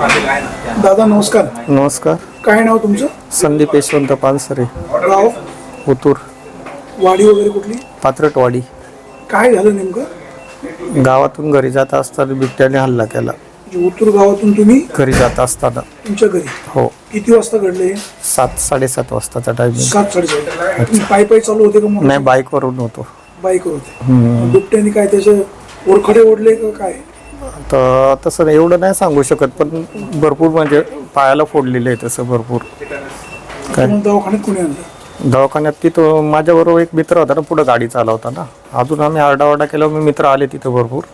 दादा नमस्कार. नमस्कार. काय नाव तुमचं? संदीप यशवंत पानसरे. गाव? ओतूर. वाडी वगैरे कुठली? पात्रटवाडी. काय झालं नेमकं? गावातून घरी जात असताना बिबट्याने हल्ला केला. ओतूर गावातून तुम्ही घरी जात असताना. तुमच्या घरी? हो. किती वाजता घडले? 7-7:30 वाजताचा टायमिंग. 7:30. तुम्ही पायी चालू होते का मग? नाही, बाईकवरून होतो. बाईकवर होते. बिबट्याने काय त्याचे ओरखडे ओढले का काय? तर तसं एवढं नाही सांगू शकत, पण भरपूर म्हणजे पायाला फोडलेले आहे तसं भरपूर. काय मग दवाखान्यात कोणी आणलं? दवाखान्यात तिथं माझ्याबरोबर एक मित्र होता ना, पुढे गाडी चालवता ना. अजून आम्ही आरडाओरडा केला, मी मित्र आले तिथं भरपूर.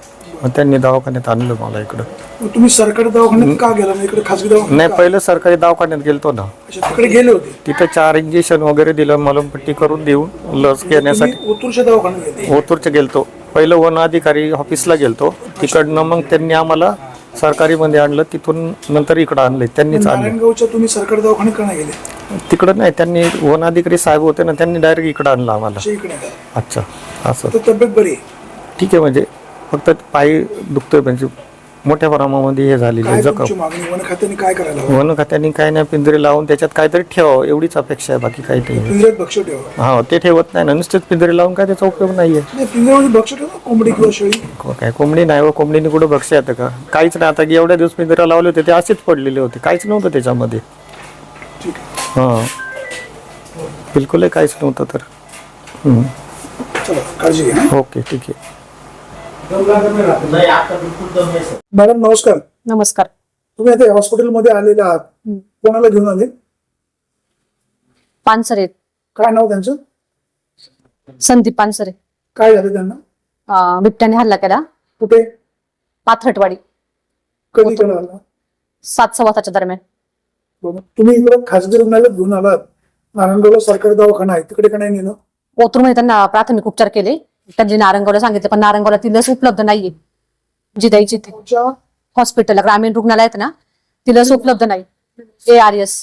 मग त्यांनी दवाखान्यात आणलं मला इकडं. मग तुम्ही सरकारी दवाखान्यात का गेला ना? इकडे खासगी दवाखान्यात? नाही, पहिलं सरकारी दवाखान्यात गेलतो ना. अच्छा, तिकडे गेले होते. तिथं 4 इंजेक्शन वगैरे दिलं, मलमपट्टी करून देऊन लस घेण्यासाठी तुम्ही ओतूरच्या दवाखान्यात गेले? ओतूरचे गेलतो. पहिलं वन अधिकारी ऑफिसला गेलतो, तिकडनं मग त्यांनी आम्हाला सरकारी मध्ये आणलं, तिथून नंतर इकडं आणलं. त्यांनीच आणलं. नारायणगावच्या तुम्ही सरकारी दवाखान्यात का नाही गेले? तिकडं नाही, त्यांनी वन अधिकारी साहेब होते ना, त्यांनी डायरेक्ट इकडं आणलं आम्हाला. अच्छा, इकडे आला. अच्छा, असं. तर तब्येत बरी आहे? ठीक आहे, म्हणजे फक्त पाय दुखतोय, म्हणजे मोठ्या प्रमाणामध्ये हे झालेलं काय जखम. तुमची मागणी? वन खात्याने काय करायला हवं? वन खात्याने काय नाही, पिंजरे लावून त्याच्यात काहीतरी ठेवावं एवढीच अपेक्षा आहे, बाकी काही नाही. पिंजऱ्यात भक्ष ठेवा. हा, ते ठेवत नाही ना, नुसतेच पिंजरे लावून काय त्याचा उपयोग नाहीये. नाही, पिंजऱ्यामध्ये भक्ष ठेवा, कोंबडी किंवा शेळी. काय कोंबडी नाही व, कोंबडीने कुठं भक्ष्य येतं का? काहीच नाही. आता एवढ्या दिवस पिंजरा लावले होते ते असेच पडलेले होते, काहीच नव्हतं त्याच्यामध्ये. ठीक आहे. हां, बिलकुल काहीच नव्हतं. तर चला, काळजी घ्या. ओके, ठीक आहे. मॅडम नमस्कार. नमस्कार. तुम्ही आता हॉस्पिटलमध्ये आलेले आहात, कोणाला घेऊन आले? पानसरे. काय नाव त्यांचं? संदीप पानसरे. काय झालं त्यांना? बिबट्याने हल्ला केला. कुठे? पाथरटवाडी. कधी केला आला? 7-7:15 दरम्यान. तुम्ही इकडे खासगी रुग्णालयात घेऊन आलात, नारायणगावला सरकारी दवाखाना आहे, तिकडे का नाही नेलं? ओतूरमध्ये त्यांना प्राथमिक उपचार केले. त्यांनी नारंगावला सांगितलं, पण नारंगावला ती लस उपलब्ध नाहीये जी द्यायची ती. हॉस्पिटलला ग्रामीण रुग्णालयात ना, ती लस उपलब्ध नाही. ARS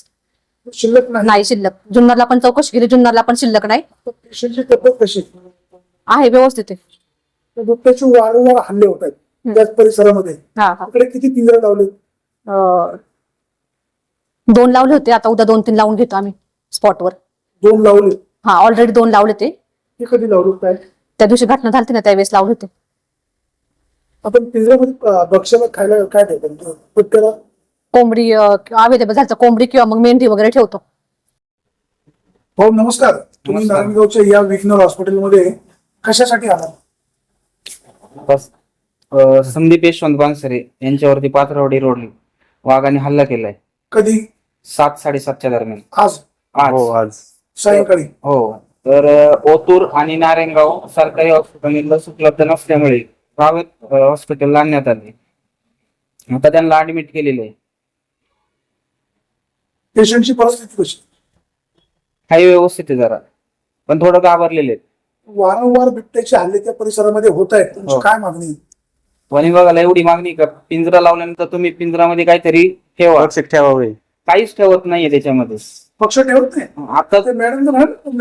शिल्लक नाही. नाही शिल्लक. जुन्नरला पण चौकशी केली, जुन्नरला पण शिल्लक नाही. पेशंटची तब्येत कशी आहे, व्यवस्थित आहे. बिबट्याचे वारंवार हल्ले होत आहेत त्याच परिसरामध्ये. हा हा. इकडे किती पिंजरे लावले? 2 लावले होते, आता उद्या 2-3 लावून घेतो आम्ही स्पॉटवर. 2 लावले? हा, ऑलरेडी 2 लावले ते. हे कधी लावले? काय त्या दिवशी घटना झाली ना, त्यावेळेस लावले होते. आपण पिंजऱ्यामध्ये भक्ष्याला खायला काय ठेवतो? बिबट्याला कोंबडी अवेलेबल झालं, कोंबडी किंवा मग मेंढी वगैरे ठेवतो. हो नमस्कार. तुम्ही नारायणगावच्या या विघ्नर हॉस्पिटलमध्ये कशासाठी आला? संदीप यशवंत पानसरे यांच्यावरती पाथरवाडी रोड वाघाने हल्ला केलाय. कधी? 7-7:30 दरम्यान. आज? हो, आज सायंकाळी? हो. तर ओतूर आणि नारायणगाव सरकारी हॉस्पिटल लस उपलब्ध नसल्यामुळे प्रायव्हेट हॉस्पिटलला आणण्यात आले. आता त्यांना ऍडमिट केलेले आहे. पेशंटची परिस्थिती कशी? हाय, व्यवस्थित आहे जरा, पण थोडं घाबरलेले आहेत. वारंवार बिबट्याचे हल्ले त्या परिसरामध्ये होत आहेत, तुमची हो. काय मागणी? वन विभागाला एवढी मागणी का पिंजरा लावल्यानंतर तुम्ही पिंजरामध्ये काहीतरी ठेवा. ठेवावे. काहीच ठेवत नाहीये त्याच्यामध्ये. पक्ष ठेवत नाही? आता ते मॅडम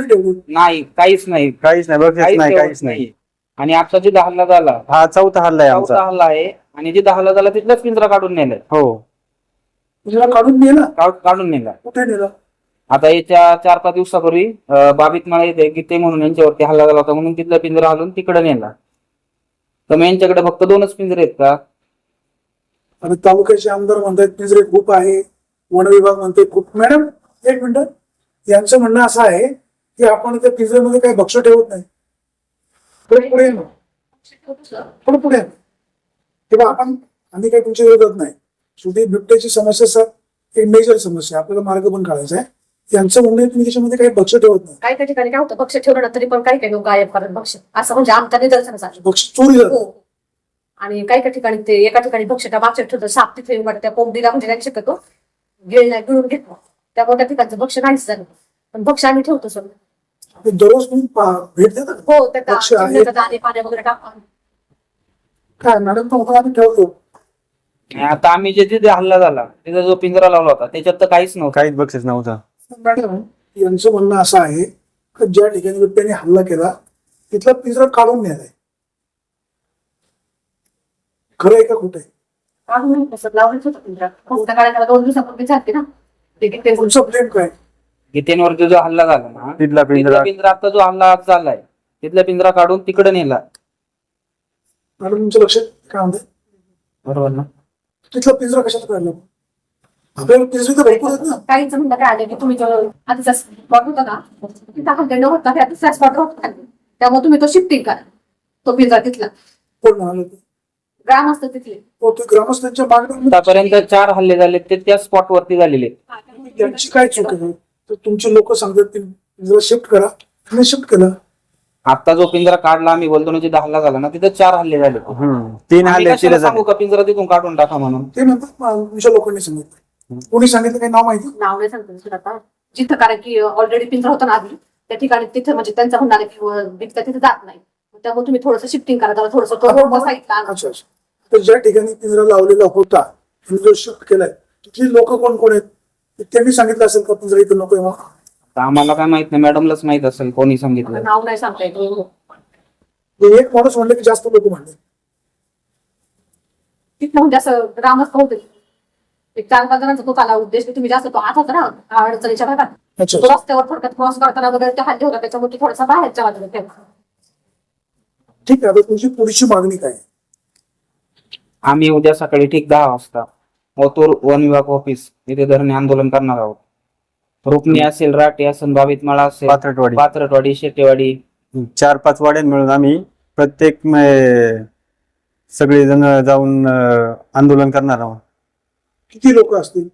ठेवून नाही, काहीच नाही, काहीच नाही, काहीच ठेवत नाही. आणि आजचा जिथं हल्ला झाला, हा 4था हल्ला आहे आमचा. 4था हल्ला आहे, आणि जिथं हल्ला झाला तिथलाच पिंजरा काढून नेलाय. हो, तुझ्याला काढून नेला? काढून नेला. कुठे नेला? आता याच्या 4-5 दिवसापूर्वी बाबीतमाळा येथे गीते म्हणून यांच्यावरती हल्ला झाला होता, म्हणून तिथला पिंजरा हलून तिकडे नेला. तर मग यांच्याकडे फक्त 2च पिंजरे आहेत का? आणि तालुक्याचे आमदार म्हणतात पिंजरे खूप आहे, वन विभाग म्हणते खूप. मॅडम एक मिनिट, यांचं म्हणणं असं आहे की आपण त्या पिंजऱ्यामध्ये काही भक्ष ठेवत नाही. पुढे पुढे पुढे पुढे तेव्हा आम्ही काही तुमच्या विरोधात नाही. शेवटी बिबट्याची समस्या सर एक मेजर समस्या, आपल्याला मार्ग पण काढायचा आहे. यांचं म्हणणं आहे तुम्ही त्याच्यामध्ये काही भक्ष ठेवत नाही. काही काही ठिकाणी काय होतं, भक्ष ठेवलं तरी पण काही काही लोक गायब करत भक्ष, असं म्हणजे आमच्या निदर्शनास आलं. भक्ष चोरी जातं. हो. आणि काही काही ठिकाणी ते एका ठिकाणी भक्ष त्या मागच्या ठेवतं, साप तिथे येऊन त्या कोंबडीला म्हणजे नाही शक्यतो गिळून घेतलं, त्यामुळे त्या ठिकाणचं भक्ष नाहीच झालं. पण भक्ष आम्ही ठेवतो सर. दररोज तुम्ही भेट देता? हो, भक्ष आहे. दाणे पाणी वगैरे टाकून. काय मॅडम तो आम्ही ठेवतो. आता आम्ही जे तिथे हल्ला झाला तिथे जो पिंजरा लावला होता त्याच्यात तर काहीच नव्हतं. काहीच बक्षीस नव्हता. मॅडम यांचं म्हणणं असं आहे की ज्या ठिकाणी बिबट्याने हल्ला केला तिथला पिंजरा काढून नेलाय. खरं आहे का खोटं आहे? दोन दिवसापूर्वी झाली ना ते तुमचं प्लेन काय? गीतेंवरती जो हल्ला झाला ना, तिथला तिथला पिंजरा आता जो हल्ला आज झालाय तिथला पिंजरा काढून तिकडे नेला. मॅडम तुमच्या लक्षात काय म्हणते? बरोबर ना? तिथला पिंजरा कशात काढला? आपल्याला पिंजरे तर भरपूर आहेत ना. काहीच म्हणलं काय आलं की तुम्ही जो आधीचा स्पॉट होता ना तिथं हल्ले होता त्या दुसऱ्या स्पॉट होता त्यामुळे तुम्ही तो शिफ्टिंग करा तो पिंजरा तिथला कोण म्हणाले ते? ग्राम असतं तिथले. हो, ते ग्रामस्थांच्या मागण्या आतापर्यंत 4 हल्ले झाले ते त्या स्पॉट वरती झालेले. त्यांची काय चूक आहे? तर तुमचे लोक सांगतात की पिंजरा शिफ्ट करा, आणि शिफ्ट केला. आता जो पिंजरा काढला आम्ही बोलतो ना जिथे हल्ला झाला ना तिथे 4 हल्ले झाले. 3 आम्ही हल्ले कशाला सांगू का पिंजरा तिथून काढून टाका म्हणून? ते म्हणतात तुमच्या लोकांनी सांगितलं. कोणी सांगितलं काही नाव माहिती? नाव नाही सांगतो दुसरं आता जिथं कारण की ऑलरेडी पिंजरा होता ना आधी त्या ठिकाणी तिथं म्हणजे त्यांचं म्हणणार आहे की बिबट्या तिथे जात नाही त्यामुळे तुम्ही थोडंसं शिफ्टिंग करा त्याला थोडंसं तो बसायचा. अच्छा अच्छा. तर ज्या ठिकाणी पिंजरा लावलेला होता आणि जो शिफ्ट केलाय तिथली लोक कोण कोण आहेत? त्यांनी सांगितलं असेल का पिंजरा इथं नको आहे? आता आम्हाला काय माहित नाही, मॅडमलाच माहित असेल कोणी सांगितलं. नाव नाही सांगता येत. एक माणूस म्हणलं की जास्त लोक म्हणले. तिथलं म्हणजे असं ग्रामस्थ होते एक 4-5 जणांचा तो आला उद्देश की तुम्ही जास्त तो आत होता ना अडचणीच्या भागात अच्छा तो रस्त्यावर थोडक्यात क्रॉस करताना वगैरे ते हल्ले होता त्याच्यामुळे थोडासा बाहेरच्या बाजूला ठेवा. ठीक आहे. आता तुमची पुढची मागणी काय आहे? आम्ही उद्या सकाळी ठीक 10 वाजता ओतूर वन विभाग ऑफिस इथे धरणे आंदोलन करणार आहोत. रुक्मी असेल, राटे असेल, बाबीतमाळा असेल, पात्रटवाडी पात्रटवाडी, शेटेवाडी 4-5 वाड्यात मिळून आम्ही प्रत्येक सगळे जण जाऊन आंदोलन करणार आहोत. किती लोक असतील?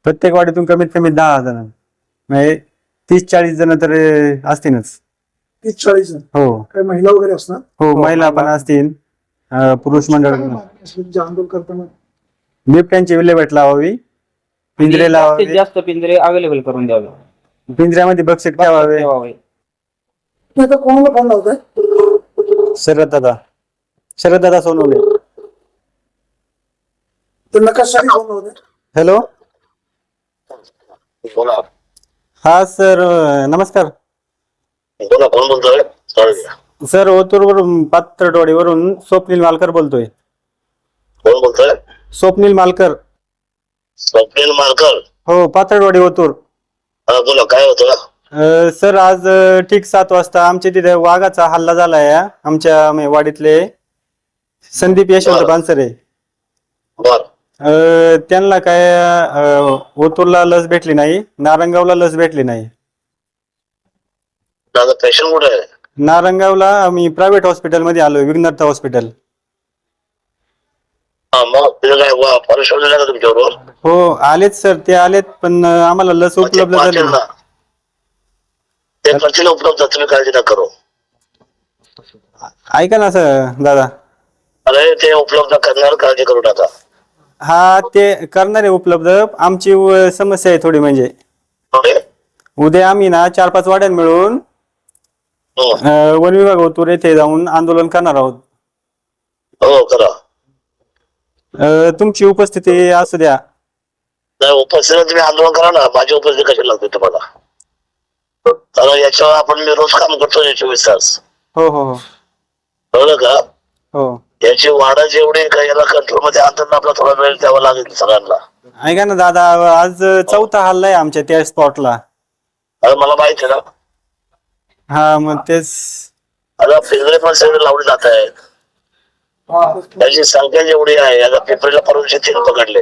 प्रत्येक वाडीतून कमीत कमी 10 जण म्हणजे 30-40 जण तर असतीलच. 30-40 जण. हो काही महिला वगैरे असणार? हो, महिला पण असतील, पुरुष मंडळ काय मागणी असेल जे आंदोलन करताना? बिबट्यांची विल्हेवाट लावावी, पिंजरे लावावे, जास्तीत जास्त पिंजरे अवेलेबल करून द्यावे, पिंजऱ्यामध्ये बक्षीस ठेवावे. ठेवावे. तुम्ही आता कोणाला फोन लावताय? शरददादा सोनवणे. तर नकाशाने फोन लावताय? हॅलो, बोला हा सर, नमस्कार बोला, कोण बोलतोय? सर. ओतूरवरून पात्रटवाडीवरून स्वप्नील मालकर बोलतोय. कोण बोलतोय? स्वप्नील मालकर. स्वप्नील मालकर. हो, पात्रटवाडी ओतूर. हा बोला, काय होतं ना? सर, आज ठीक 7 वाजता आमच्या तिथे वाघाचा हल्ला झालाय. आमच्या वाडीतले संदीप यशवंत पानसरे, बर. त्यांना काय ओतूरला लस भेटली नाही, नारंगावला लस भेटली नाही. माझा पेशंट कुठे आहे? नारंगावला आम्ही प्रायव्हेट हॉस्पिटलमध्ये आलोय, विघ्नर्थ हॉस्पिटल. हा, मग तिथे काय फॉरेस्ट का तुमच्याबरोबर? हो, आलेत सर, ते आलेत, पण आम्हाला लस उपलब्ध झाली नाही. ते करतील उपलब्ध, तुम्ही काळजी नका करू. ऐका ना सर दादा, अरे ते उपलब्ध करणार, काळजी करू नका. हा ते करणार आहे उपलब्ध. आमची समस्या आहे थोडी, म्हणजे ओके. उद्या आम्ही ना 4-5 वाड्यात मिळून हो वन विभाग ओतूर येथे जाऊन आंदोलन करणार आहोत. हो, करा. तुमची उपस्थिती असू द्या. नाही, उपस्थित तुम्ही आंदोलन करा ना. माझी उपस्थिती कशी लागते तुम्हाला? कारण याच्यावर आपण मी रोज काम करतो 24 तास. हो हो हो कळलं का? हो. याची वाढ जेवढी का याला कंट्रोल मध्ये आणताना आपला थोडा वेळ द्यावा लागेल सगळ्यांना. ऐका ना दादा, आज 4था हल्ला आहे आमच्या त्या स्पॉटला. अरे मला माहित आहे ना. हा, मग तेच. आता पिंजरे पण सगळे लावले जात आहेत. त्याची संख्या जेवढी आहे, आता पिंपरीला परवाच्या 3 पकडले.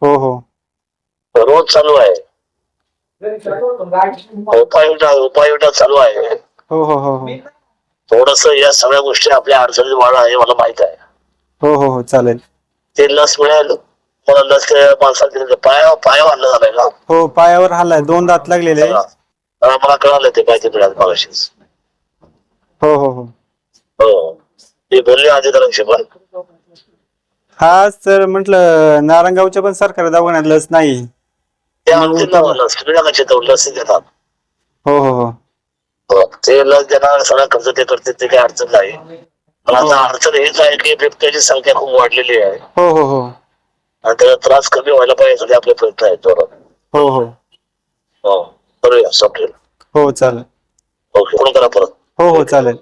हो हो रोज चालू आहे. उपाययोजना चालू आहे. हो हो हो हो थोडस या सगळ्या गोष्टी आपल्या अडचणीत वाढ आहे, मला माहित आहे. हो हो हो चालेल. ते लस मिळेल, मला लस त्या माणसाला पायावर आणलं झालंय ना. हो, पायावर हल्लाय, 2 दात लागलेले. मला कळालं ते माहिती मिळालं मागाशीच. हो हो हो हो, ते बोलले अधिकाऱ्यांशी पण. हा सर, म्हटलं नारंगावच्या पण सरकारी दवाखान्यात लस नाही. ते आणतील ना लस, तुम्ही नका चिंता, लस देतात. हो हो हो हो, ते लस देणार, सगळा खर्च ते करते, ते काही अडचण नाही. पण आता अडचण हेच आहे की बिबट्याची संख्या खूप वाढलेली आहे हो हो हो आणि त्याचा त्रास कमी व्हायला पाहिजे यासाठी आपले प्रयत्न आहेत. हो हो हो, करूया, समजेल. हो चालेल. ओके, फोन करा परत. हो हो चालेल.